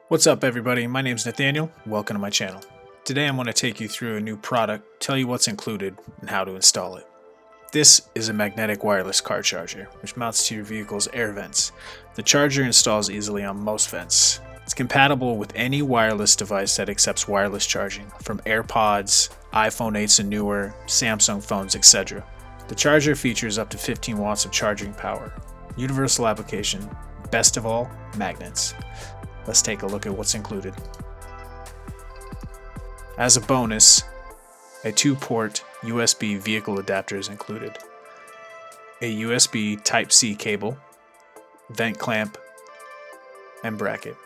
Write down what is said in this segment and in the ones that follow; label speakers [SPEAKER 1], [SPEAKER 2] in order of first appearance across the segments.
[SPEAKER 1] What's up everybody, my name's Nathaniel, welcome to my channel. Today I'm going to take you through a new product, tell you what's included, and how to install it. This is a magnetic wireless car charger, which mounts to your vehicle's air vents. The charger installs easily on most vents. It's compatible with any wireless device that accepts wireless charging, from AirPods, iPhone 8s and newer, Samsung phones, etc. The charger features up to 15 watts of charging power. Universal application, best of all, magnets. Let's take a look at what's included. As a bonus, a 2-port USB vehicle adapter is included, a USB Type-C cable, vent clamp, and bracket.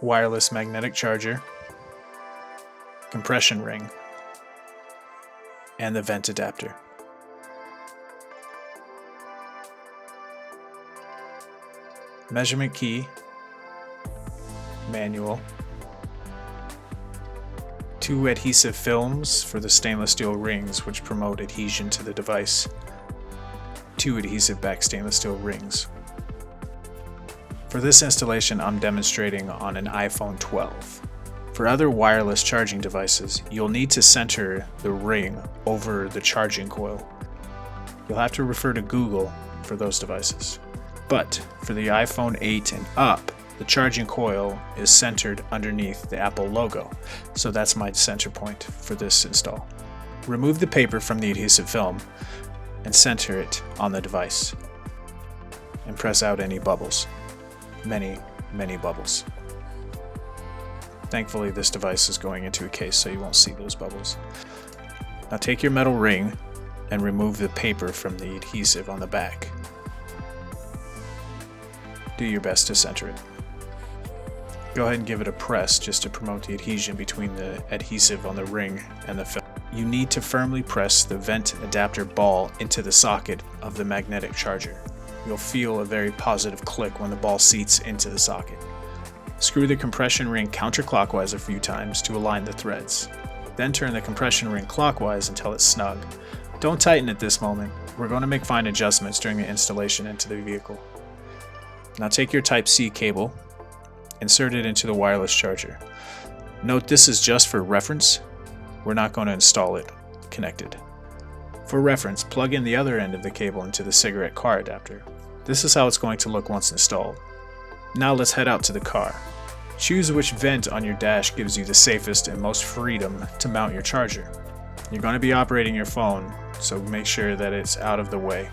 [SPEAKER 1] Wireless magnetic charger, compression ring, and the vent adapter. Measurement key, manual, 2 adhesive films for the stainless steel rings which promote adhesion to the device, 2 adhesive back stainless steel rings. For this installation I'm demonstrating on an iPhone 12. For other wireless charging devices, you'll need to center the ring over the charging coil. You'll have to refer to Google for those devices. But for the iPhone 8 and up, the charging coil is centered underneath the Apple logo, so that's my center point for this install. Remove the paper from the adhesive film and center it on the device. And press out any bubbles. Many bubbles. Thankfully this device is going into a case so you won't see those bubbles. Now take your metal ring and remove the paper from the adhesive on the back. Do your best to center it. Go ahead and give it a press just to promote the adhesion between the adhesive on the ring and the film. You need to firmly press the vent adapter ball into the socket of the magnetic charger. You'll feel a very positive click when the ball seats into the socket. Screw the compression ring counterclockwise a few times to align the threads. Then turn the compression ring clockwise until it's snug. Don't tighten at this moment. We're going to make fine adjustments during the installation into the vehicle. Now take your Type-C cable, insert it into the wireless charger. Note this is just for reference. We're not going to install it connected. For reference, plug in the other end of the cable into the cigarette car adapter. This is how it's going to look once installed. Now let's head out to the car. Choose which vent on your dash gives you the safest and most freedom to mount your charger. You're going to be operating your phone, so make sure that it's out of the way.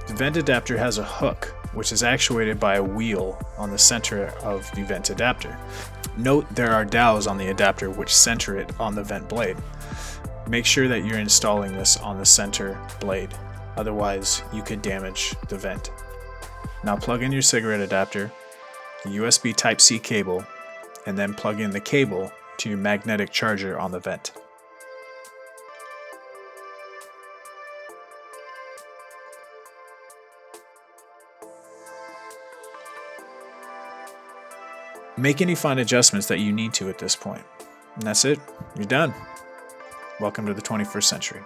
[SPEAKER 1] The vent adapter has a hook, which is actuated by a wheel on the center of the vent adapter. Note there are dowels on the adapter which center it on the vent blade. Make sure that you're installing this on the center blade, otherwise you could damage the vent. Now plug in your cigarette adapter, the USB Type-C cable, and then plug in the cable to your magnetic charger on the vent. Make any fine adjustments that you need to at this point. And that's it. You're done. Welcome to the 21st century.